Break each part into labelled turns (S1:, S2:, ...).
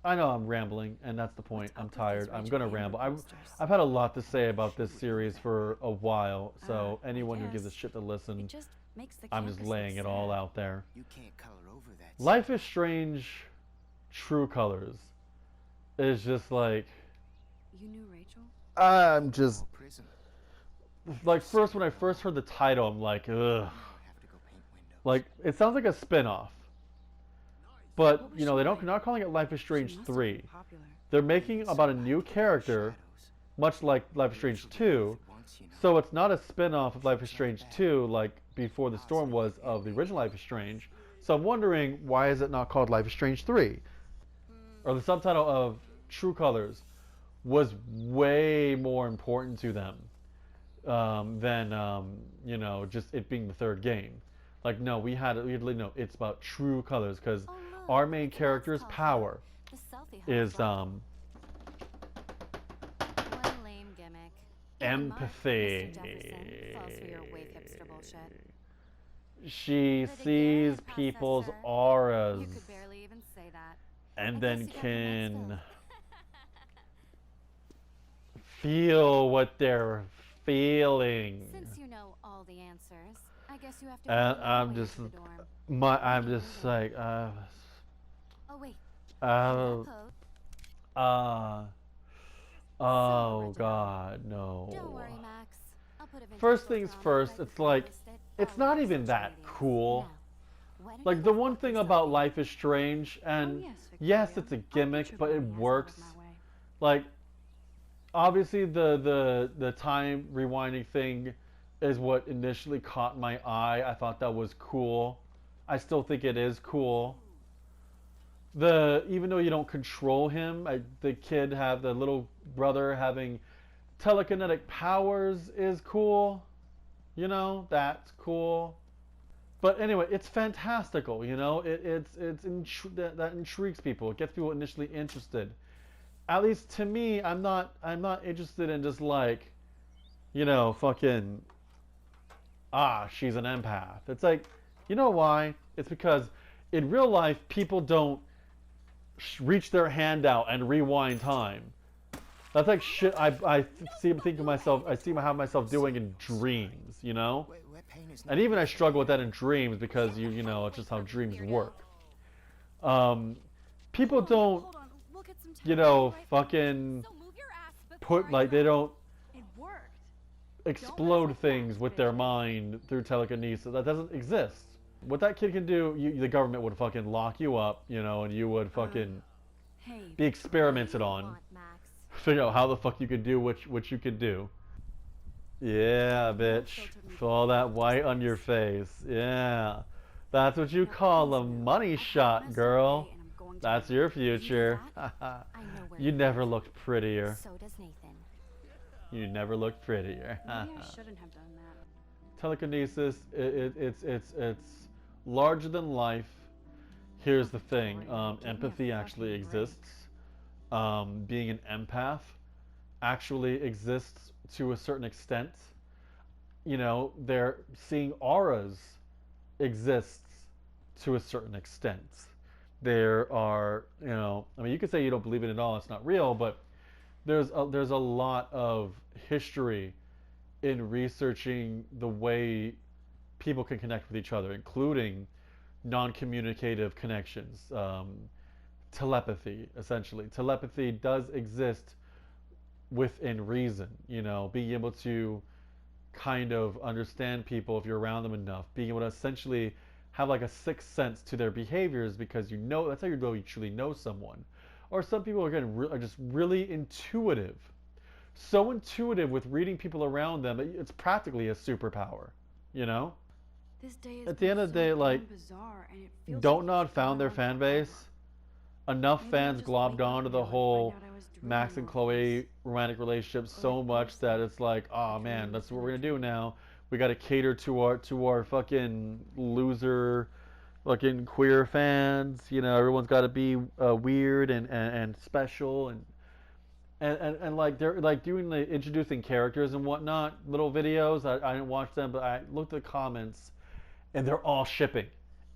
S1: I know I'm rambling, and that's the point. I'm tired. I'm gonna ramble. I've had a lot to say about this series for a while, so anyone who gives a shit to listen, I'm just laying it all out there.
S2: You can't color over that.
S1: Life is Strange, True Colors is just like
S3: You knew Rachel?
S1: I'm just
S2: Prison.
S1: like first when I first heard the title, I'm like, ugh.
S2: Have to go paint windows.
S1: Like it sounds like a spin-off. But you know, they're not calling it Life is Strange 3. They're making about a new character, much like Life is Strange 2. So it's not a spin-off of Life is Strange 2 like Before the Storm was of the original Life is Strange. So I'm wondering, why is it not called Life is Strange 3? Or the subtitle of True Colors was way more important to them than you know, just it being the third game. Like no, we had no. It's about True Colors because our main character's power is
S3: One lame gimmick.
S1: empathy.
S3: Mr. Jefferson falls for your wake hipster bullshit.
S1: She
S3: But
S1: sees
S3: again,
S1: people's
S3: processor,
S1: auras
S3: You could barely even say that.
S1: and
S3: I
S1: then
S3: guess you got the next
S1: can
S3: bill.
S1: feel what they're feeling.
S3: Since you know all the answers, I guess you have to
S1: And
S3: go
S1: I'm
S3: all the way
S1: just
S3: to the dorm.
S1: I'm just like
S3: Oh wait,
S1: uh
S3: that pose.
S1: uh oh god, no.
S3: Don't worry, Max. I'll put a vintage
S1: First
S3: filter
S1: things
S3: on it
S1: first,
S3: right
S1: it's
S3: before you
S1: like
S3: list it.
S1: it's
S3: I'll
S1: not
S3: let
S1: even
S3: you
S1: that
S3: know.
S1: cool.
S3: Now, why don't
S1: Like
S3: you
S1: the
S3: go
S1: one
S3: fuck
S1: thing
S3: yourself?
S1: about Life is Strange, and
S3: Oh,
S1: yes,
S3: Victoria.
S1: it's a
S3: I'll put
S1: gimmick,
S3: your
S1: but it
S3: bony ass out
S1: works.
S3: of my way.
S1: Like obviously the time rewinding thing is what initially caught my eye. I thought that was cool. I still think it is cool. The even though you don't control him, the kid have the little brother having telekinetic powers is cool. You know, that's cool. But anyway, it's fantastical. You know, that intrigues people. It gets people initially interested. At least to me, I'm not interested in just like, you know, fucking she's an empath. It's like, you know why? It's because in real life people don't reach their hand out and rewind time. That's like shit I see myself doing in dreams, you know?
S2: Wet paint is
S1: And even I struggle with that in dreams because you know, it's just how dreams work. People don't,
S3: Hold on, we'll get some
S1: you
S3: time
S1: know,
S3: right
S1: fucking
S3: So move your ass
S1: put
S3: before
S1: like
S3: I
S1: they don't
S3: It worked.
S1: explode things with their mind through telekinesis. That doesn't exist. What that kid can do, the government would fucking lock you up, you know, and you would fucking
S3: Hey,
S1: be experimented
S3: what do you
S1: on.
S3: want, Max?
S1: Figure out how the fuck you could do what you could do. Yeah, bitch. For all that white on your face. Yeah. That's what you call a money shot, girl. That's your future.
S3: I know where
S1: You
S3: it
S1: never
S3: is.
S1: looked prettier.
S3: So does Nathan.
S1: You never looked prettier.
S3: Maybe I shouldn't have done that.
S1: Telekinesis, it's larger than life. Here's the thing, empathy actually exists. Being an empath actually exists to a certain extent. You know, they're seeing auras exists to a certain extent. There are, you know, I mean, you could say you don't believe it at all, it's not real, but there's a lot of history in researching the way people can connect with each other, including non-communicative connections, telepathy, essentially. Telepathy does exist within reason, you know, being able to kind of understand people if you're around them enough, being able to essentially have like a sixth sense to their behaviors because you know that's how you know you truly know someone. Or some people again are just really intuitive, so intuitive with reading people around them. It's practically a superpower, you know.
S3: This day
S1: At the end of the day, like,
S3: bizarre, and it feels
S1: Don't
S3: like
S1: Nod
S3: it's
S1: found
S3: gone
S1: their
S3: on
S1: fan
S3: forever.
S1: base. Enough
S3: Maybe I'll
S1: fans
S3: just
S1: globbed
S3: wake up
S1: onto
S3: now
S1: the
S3: and
S1: whole
S3: find out I was
S1: Max
S3: dreaming
S1: and
S3: all
S1: Chloe
S3: this.
S1: romantic relationship
S3: Or
S1: so
S3: like
S1: much
S3: most
S1: that
S3: of
S1: it's like, oh
S3: like
S1: man,
S3: dreams
S1: that's what
S3: in
S1: we're
S3: a
S1: gonna do
S3: dream.
S1: now. We got to cater to our fucking loser, fucking queer fans. You know, everyone's got to be weird and special and like they're like doing the introducing characters and whatnot, little videos. I didn't watch them, but I looked at the comments and they're all shipping.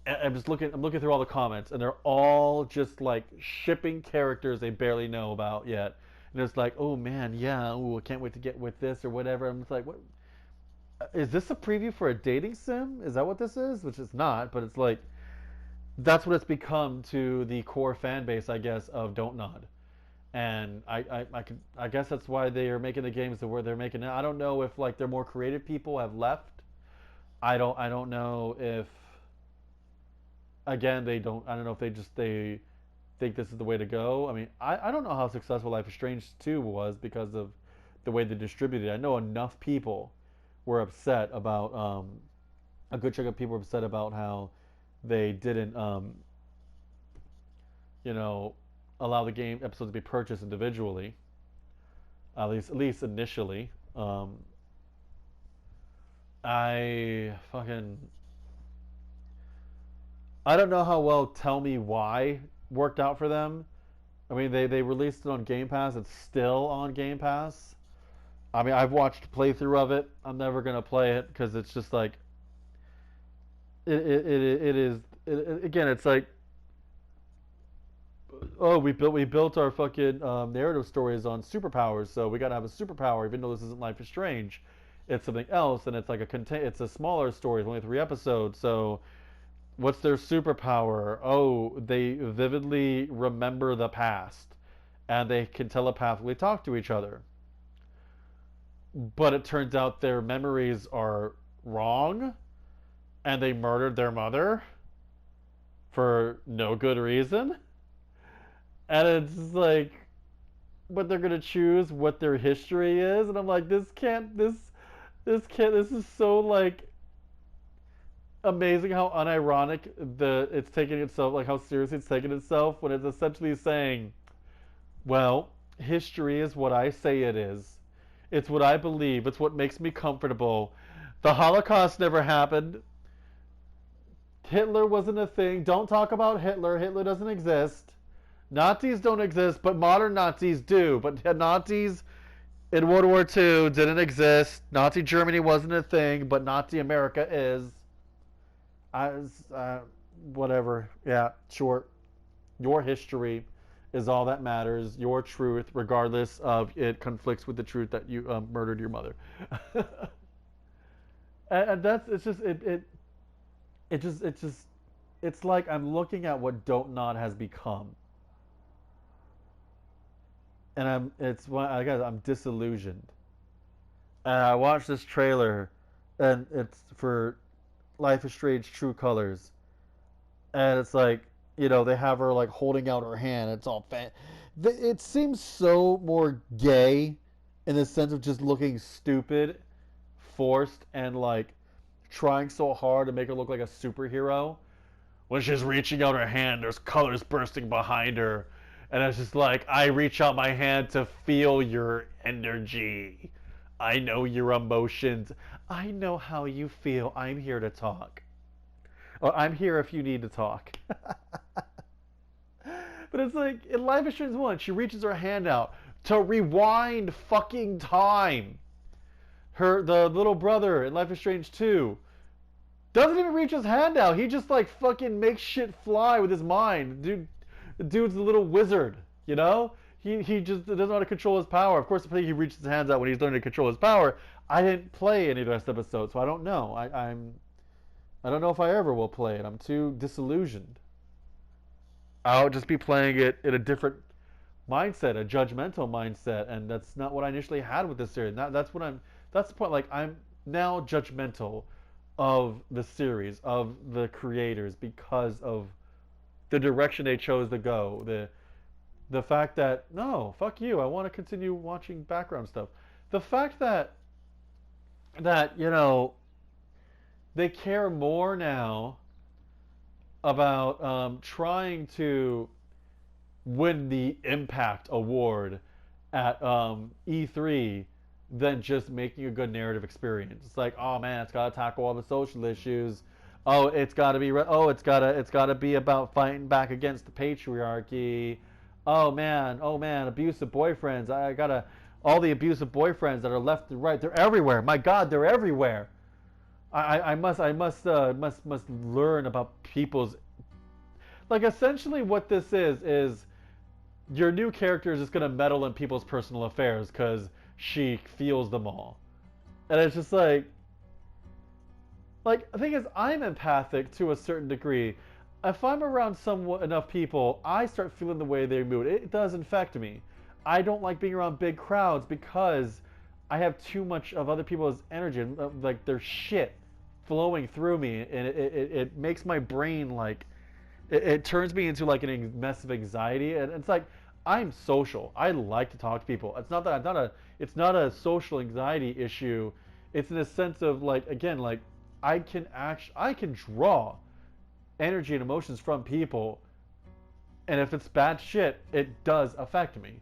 S1: I'm looking through all the comments, and they're all just like shipping characters they barely know about yet. And it's like, oh man, yeah, ooh, I can't wait to get with this or whatever. I'm just like, what? Is this a preview for a dating sim? Is that what this is? Which it's not, but it's like that's what it's become to the core fan base, I guess, of Don't Nod. And I guess that's why they are making the games the way they're making it. I don't know if like their more creative people have left. I don't know if again they don't I don't know if they think this is the way to go. I mean, I don't know how successful Life is Strange 2 was because of the way they distributed it. I know enough people were upset about a good chunk of people were upset about how they didn't you know allow the game episodes to be purchased individually, at least initially. I fucking I don't know how well Tell Me Why worked out for them. I mean, they released it on Game Pass. It's still on Game Pass. I mean, I've watched playthrough of it. I'm never gonna play it because it's just like it is. Again, it's like, oh, we built our fucking narrative stories on superpowers, so we gotta have a superpower, even though this isn't Life is Strange. It's something else, and it's like it's a smaller story. It's only 3 episodes, so what's their superpower? Oh, they vividly remember the past, and they can telepathically talk to each other. But it turns out their memories are wrong, and they murdered their mother for no good reason. And it's like, but they're gonna choose what their history is, and I'm like, this is so like amazing how unironic it's taking itself, like how seriously it's taking itself when it's essentially saying, well, history is what I say it is. It's what I believe. It's what makes me comfortable. The Holocaust never happened. Hitler wasn't a thing. Don't talk about Hitler. Hitler doesn't exist. Nazis don't exist, but modern Nazis do. But Nazis in World War II didn't exist. Nazi Germany wasn't a thing, but Nazi America is. Whatever. Yeah, sure. Your history is all that matters. Your truth, regardless of it conflicts with the truth that you murdered your mother. And that's it's like I'm looking at what Don't Nod has become, and I'm disillusioned. And I watched this trailer, and it's for Life is Strange True Colors, and it's like, they have her like holding out her hand. It's all it seems so more gay in the sense of just looking stupid, forced, and like trying so hard to make her look like a superhero. When she's reaching out her hand, there's colors bursting behind her, and it's just like, I reach out my hand to feel your energy. I know your emotions. I know how you feel. I'm here to talk. Or I'm here if you need to talk. But it's like, in Life is Strange 1, she reaches her hand out to rewind fucking time. The little brother in Life is Strange 2 doesn't even reach his hand out. He just like fucking makes shit fly with his mind. The dude's a little wizard, you know? He just doesn't know how to control his power. Of course, he reaches his hands out when he's learning to control his power. I didn't play any of the last episodes, so I don't know. I don't know if I ever will play it. I'm too disillusioned. I'll just be playing it in a different mindset, a judgmental mindset, and that's not what I initially had with this series. That's the point. Like, I'm now judgmental of the series, of the creators, because of the direction they chose to go. The fact that, no, fuck you, I want to continue watching background stuff. The fact that they care more now about trying to win the Impact Award at E3 than just making a good narrative experience. It's like, oh man, it's got to tackle all the social issues. Oh, it's got to be. It's got to be about fighting back against the patriarchy. Oh man, abusive boyfriends. All the abusive boyfriends that are left and right. They're everywhere. My God, they're everywhere. I must learn about people's, like, essentially what this is your new character is just gonna meddle in people's personal affairs because she feels them all, and it's just like the thing is, I'm empathic to a certain degree. If I'm around enough people, I start feeling the way they move. It does infect me. I don't like being around big crowds because I have too much of other people's energy, like their shit flowing through me, and it makes my brain like it turns me into like a mess of anxiety, and it's like I'm social. I like to talk to people. It's not a social anxiety issue. It's in a sense of like, again, like I can draw energy and emotions from people, and if it's bad shit, it does affect me.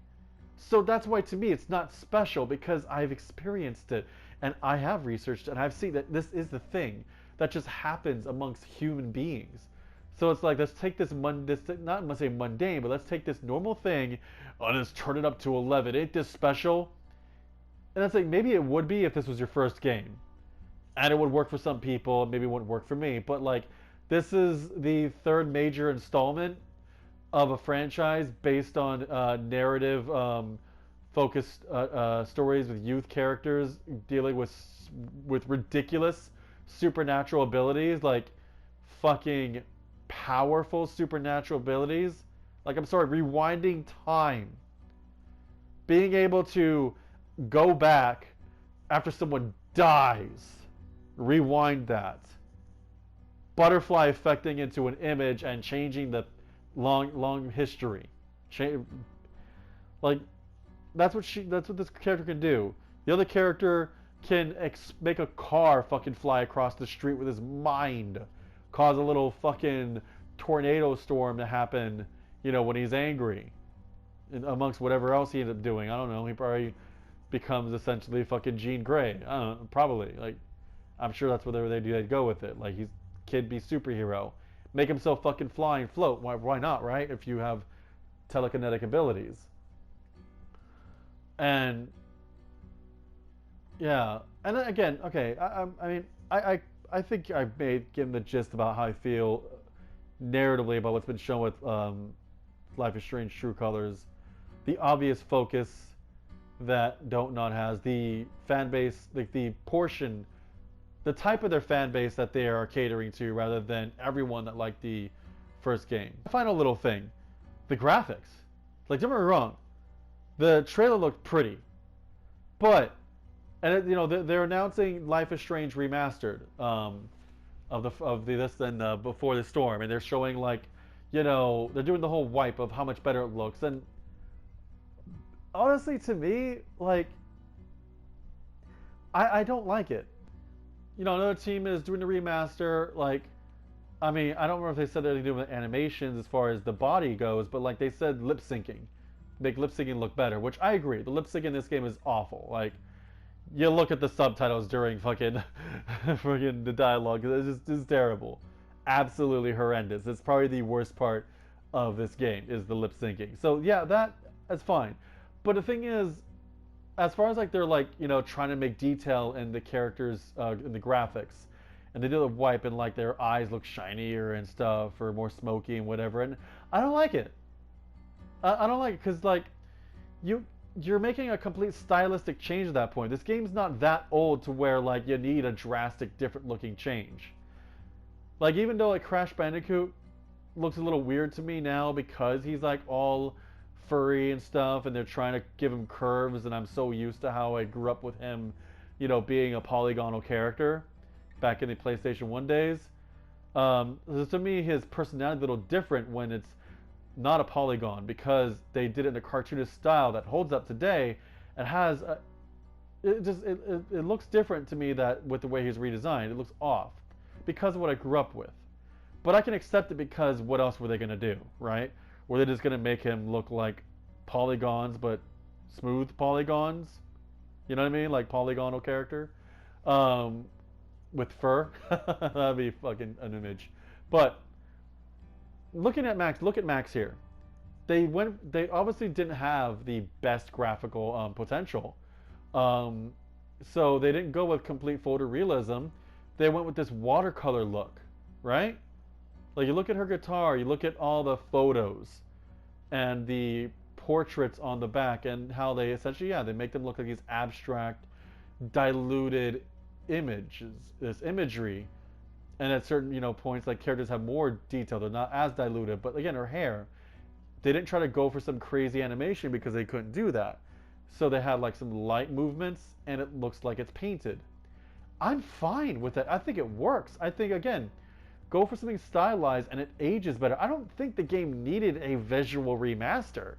S1: So that's why to me it's not special, because I've experienced it and I have researched and I've seen that this is the thing that just happens amongst human beings. So it's like, let's take this not must say mundane, but let's take this normal thing and let's turn it up to 11. Ain't this special? And it's like, maybe it would be if this was your first game, and it would work for some people, maybe it wouldn't work for me. But like, this is the third major installment of a franchise based on narrative focused stories with youth characters dealing with ridiculous supernatural abilities, like fucking powerful supernatural abilities. Like, I'm sorry, rewinding time, being able to go back after someone dies, rewind that, butterfly affecting into an image and changing the long history. Like, that's what this character can do. The other character can make a car fucking fly across the street with his mind, cause a little fucking tornado storm to happen, when he's angry, and amongst whatever else he ended up doing. I don't know. He probably becomes essentially fucking Jean Grey. I don't know. Probably. Like, I'm sure that's whatever they do. They'd go with it. Like, he's kid be superhero, make himself fucking fly and float. Why not, right? If you have telekinetic abilities. And yeah, and then again, okay. I mean, I think I made given the gist about how I feel narratively about what's been shown with Life is Strange: True Colors. The obvious focus that Don't Nod has, the fan base, like the portion, the type of their fan base that they are catering to, rather than everyone that liked the first game. Final little thing, the graphics. Like, don't get me wrong, the trailer looked pretty, but they're announcing Life is Strange remastered of the this than Before the Storm, and they're showing like, they're doing the whole wipe of how much better it looks. And honestly, to me, like, I don't like it. Another team is doing the remaster. Like, I mean, I don't remember if they said anything to do with animations as far as the body goes, but like they said, lip syncing, make lip syncing look better, which I agree. The lip sync in this game is awful. Like, you look at the subtitles during fucking the dialogue. It's terrible, absolutely horrendous. It's probably the worst part of this game is the lip syncing. So yeah, that's fine. But the thing is, as far as like they're like trying to make detail in the characters in the graphics, and they do the wipe and like their eyes look shinier and stuff, or more smoky and whatever, and I don't like it. I don't like it because like you're making a complete stylistic change at that point. This game's not that old to where like you need a drastic different looking change. Like, even though like Crash Bandicoot looks a little weird to me now because he's like all furry and stuff, and they're trying to give him curves, and I'm so used to how I grew up with him, being a polygonal character back in the PlayStation 1 days. To me, his personality is a little different when it's not a polygon, because they did it in a cartoonist style that holds up today and has it looks different to me, that with the way he's redesigned, it looks off because of what I grew up with. But I can accept it because what else were they going to do, right? Were they just going to make him look like polygons, but smooth polygons? You know what I mean? Like polygonal character with fur. That'd be fucking an image. But look at Max here. They obviously didn't have the best graphical potential. So they didn't go with complete photorealism. they went with this watercolor look, right? Like you look at her guitar, you look at all the photos and the portraits on the back, and how they essentially, yeah, they make them look like these abstract, diluted images, this imagery. And at certain, points, like characters have more detail. They're not as diluted. But again, her hair, they didn't try to go for some crazy animation because they couldn't do that. So they had like some light movements, and it looks like it's painted. I'm fine with that. I think it works. I think, again, go for something stylized and it ages better. I don't think the game needed a visual remaster.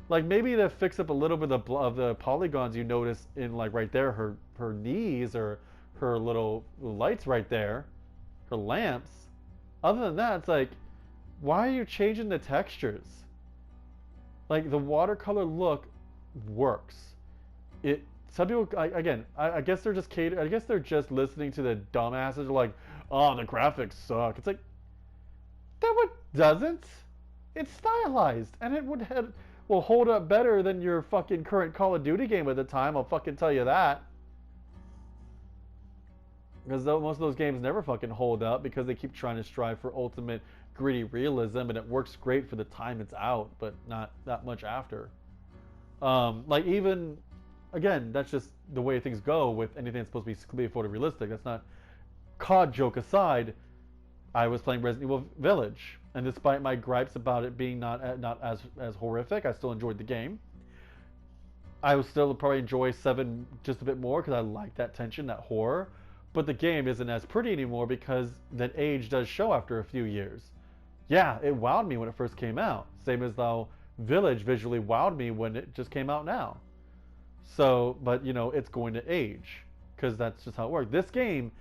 S1: Like maybe to fix up a little bit of the polygons you notice in like right there, her knees, or her little lights right there, her lamps. Other than that, it's like, why are you changing the textures? Like the watercolor look works. Some people, again, I guess they're just I guess they're just listening to the dumbasses like, oh, the graphics suck. It's like, that one doesn't. It's stylized, and it will hold up better than your fucking current Call of Duty game at the time. I'll fucking tell you that. Because most of those games never fucking hold up because they keep trying to strive for ultimate gritty realism, and it works great for the time it's out, but not that much after. Like even, again, that's just the way things go with anything that's supposed to be completely photorealistic. That's not, COD joke aside, I was playing Resident Evil Village, and despite my gripes about it being not as horrific, I still enjoyed the game. I would still probably enjoy 7 just a bit more because I like that tension, that horror. But the game isn't as pretty anymore because that age does show after a few years. Yeah, it wowed me when it first came out. Same as though Village visually wowed me when it just came out now. So, but it's going to age because that's just how it works. This game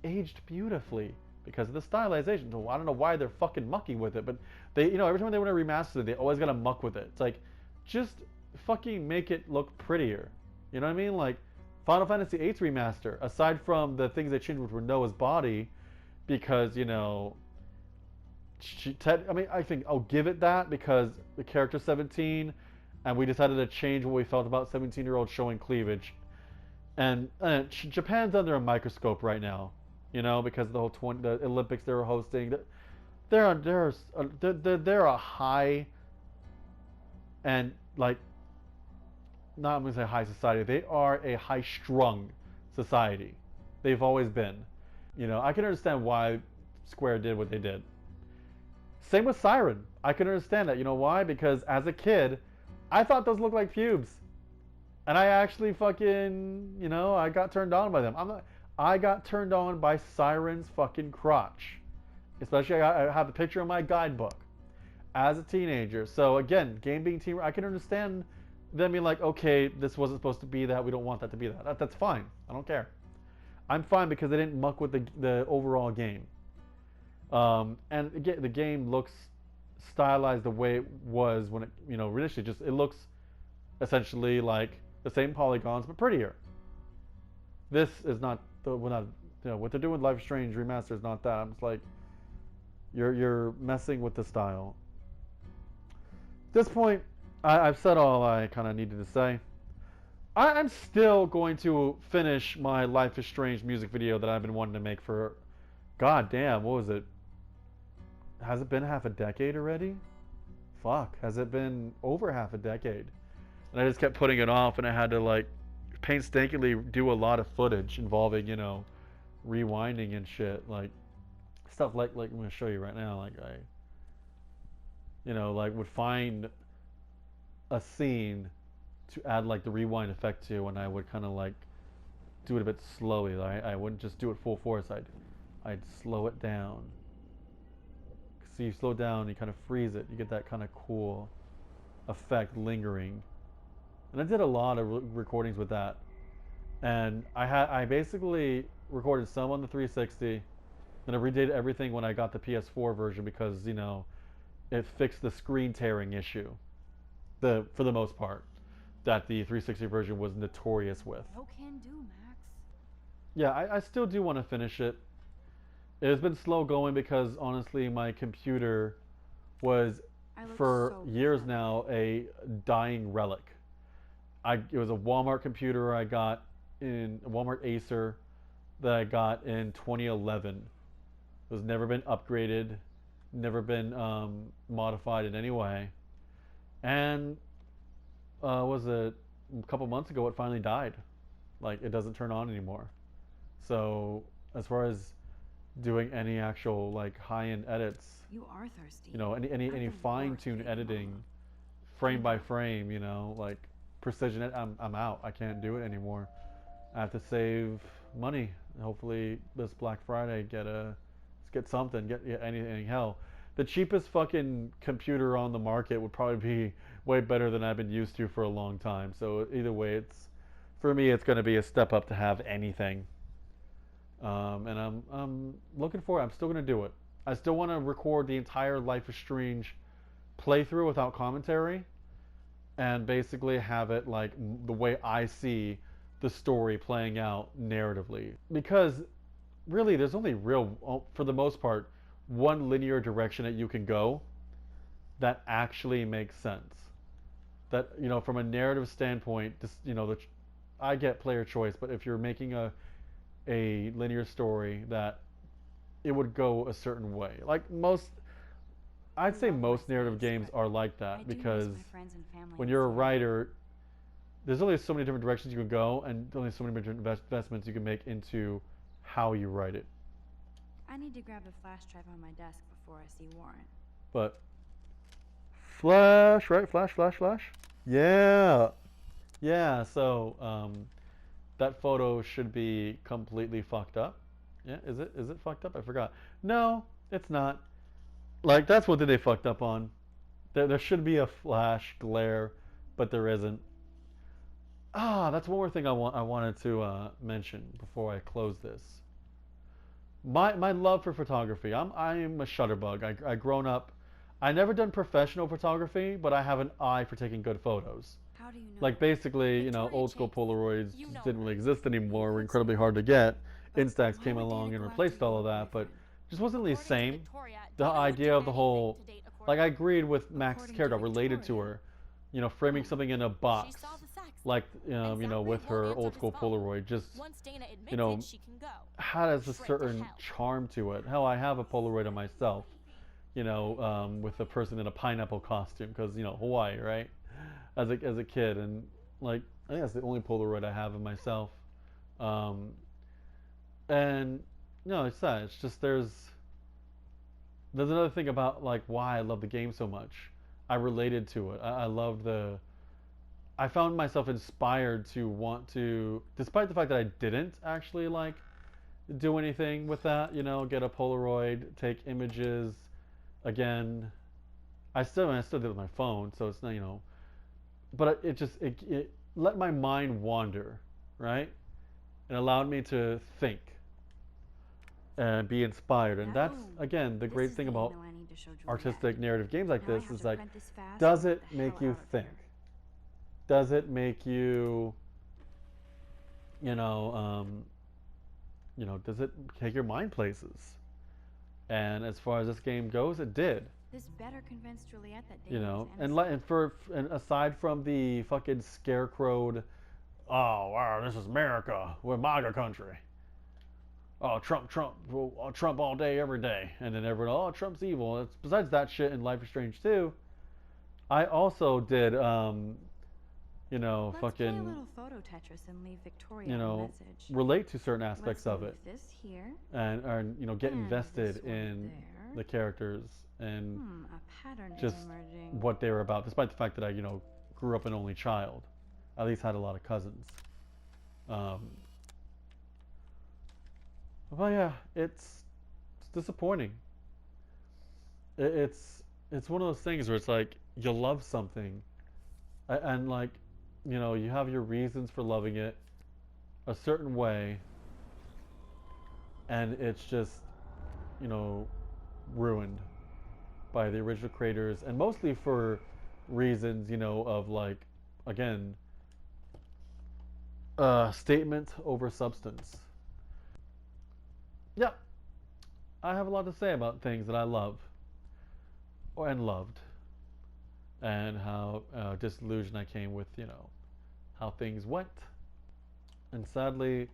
S1: aged beautifully because of the stylization. So I don't know why they're fucking mucking with it, but they, every time they want to remaster it, they always gotta muck with it. It's like, just fucking make it look prettier. You know what I mean? Like, Final Fantasy VIII remaster, aside from the things they changed with Noah's body, because, I think I'll give it that because the character's 17, and we decided to change what we felt about 17-year-olds showing cleavage. And Japan's under a microscope right now, because the the Olympics they were hosting. They're a high, and like, not I'm going to say high society. They are a high-strung society. They've always been. I can understand why Square did what they did. Same with Siren. I can understand that. You know why? Because as a kid, I thought those looked like pubes. And I actually fucking, I got turned on by them. I got turned on by Siren's fucking crotch. Especially, I have the picture in my guidebook as a teenager. So again, game being teen, I can understand them being like, okay, this wasn't supposed to be that. We don't want that to be that. That's fine. I don't care. I'm fine because they didn't muck with the overall game. And again, the game looks stylized the way it was when it, initially. It looks essentially like the same polygons but prettier. This is not what they're doing with Life is Strange Remaster is not that. I'm just like, you're messing with the style. At this point, I've said all I kind of needed to say. I'm still going to finish my Life is Strange music video that I've been wanting to make for, god damn, what was it? Has it been half a decade already? Fuck, has it been over half a decade? And I just kept putting it off, and I had to like painstakingly do a lot of footage involving, rewinding and shit, like stuff like I'm going to show you right now. Like I, would find a scene to add like the rewind effect to, and I would kind of like do it a bit slowly. I wouldn't just do it full force. I'd slow it down. So you slow down, you kind of freeze it. You get that kind of cool effect lingering. And I did a lot of recordings with that. And I basically recorded some on the 360. Then I redid everything when I got the PS4 version because, it fixed the screen tearing issue. For the most part, that the 360 version was notorious with.
S3: No can do, Max.
S1: Yeah, I still do want to finish it. It has been slow going because honestly my computer was for
S3: so
S1: years
S3: bad.
S1: now a dying relic. It was a Walmart computer I got in Walmart Acer that I got in 2011. It was never been upgraded, never been modified in any way. And was it a couple months ago? It finally died. Like it doesn't turn on anymore. So as far as doing any actual like high-end edits,
S3: You are thirsty.
S1: you know, any fine-tuned editing, frame by frame, you know, like precision. I'm out. I can't do it anymore. I have to save money. Hopefully this Black Friday get something, get anything. Hell, the cheapest fucking computer on the market would probably be way better than I've been used to for a long time. So either way, it's for me, it's going to be a step up to have anything. And I'm looking for it. I'm still going to do it. I still want to record the entire Life is Strange playthrough without commentary, and basically have it like the way I see the story playing out narratively. Because really, there's only for the most part, one linear direction that you can go that actually makes sense. That, you know, from a narrative standpoint, just, you know, I get player choice, but if you're making a linear story, that it would go a certain way. Like I'd say most narrative games are like that, because when you're a writer, there's only so many different directions you can go, and only so many different investments you can make into how you write it.
S3: I need to grab the flash drive on my desk before I see Warren.
S1: But flash, right? Flash. Yeah, yeah. So that photo should be completely fucked up. Yeah, is it? Is it fucked up? I forgot. No, it's not. Like that's what they fucked up on. There should be a flash glare, but there isn't. That's one more thing I wanted to mention before I close this. My love for photography. I'm a shutterbug. I grown up. I never done professional photography, but I have an eye for taking good photos.
S3: How do you know?
S1: Like basically, you know, old school Polaroids didn't really exist anymore. Were incredibly hard to get. Instax came along and replaced all of that, but just wasn't the same. The idea of the whole, like I agreed with Max's character, I related to her. You know, framing something in a box, like you know, with her old school Polaroid, just you know, has a certain charm to it. Hell, I have a Polaroid of myself, you know, with a person in a pineapple costume, because you know Hawaii, right? As a kid, and like I think that's the only Polaroid I have of myself. Um, and no, it's that. It's just there's another thing about like why I love the game so much. I related to it. I loved I found myself inspired to want to, despite the fact that I didn't actually like do anything with that, you know, get a Polaroid, take images. Again, I still did it with my phone, so it's not, you know, but it let my mind wander, right? It allowed me to think and be inspired, and that's again the great thing about artistic narrative games like this is like, does it make you think? Does it make you, you know, does it take your mind places? And as far as this game goes, it did.
S3: This better convince Juliet that
S1: You
S3: David
S1: know,
S3: is innocent.
S1: and aside from the fucking scarecrowed, oh wow, this is America, we're MAGA country. Oh, Trump all day, every day, and then everyone, oh, Trump's evil. Besides that shit in Life is Strange 2, I also did, you know,
S3: Let's play a
S1: fucking,
S3: little photo Tetris and leave Victoria
S1: you
S3: a
S1: know,
S3: message.
S1: relate to certain
S3: Let's
S1: aspects of
S3: move
S1: it,
S3: this here.
S1: and you know, get
S3: And
S1: invested
S3: this one
S1: in
S3: there.
S1: the characters and
S3: A pattern is
S1: just
S3: emerging.
S1: what they were about. Despite the fact that I, you know, grew up an only child, I at least had a lot of cousins. But yeah, it's disappointing. It's one of those things where it's like you love something, and like, you know, you have your reasons for loving it a certain way, and it's just, you know, ruined by the original creators, and mostly for reasons, you know, of like, again, statement over substance. Yeah, I have a lot to say about things that I love and loved, and how disillusioned I came with, you know, how things went. And sadly,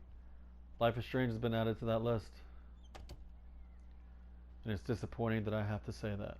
S1: Life is Strange has been added to that list. And it's disappointing that I have to say that.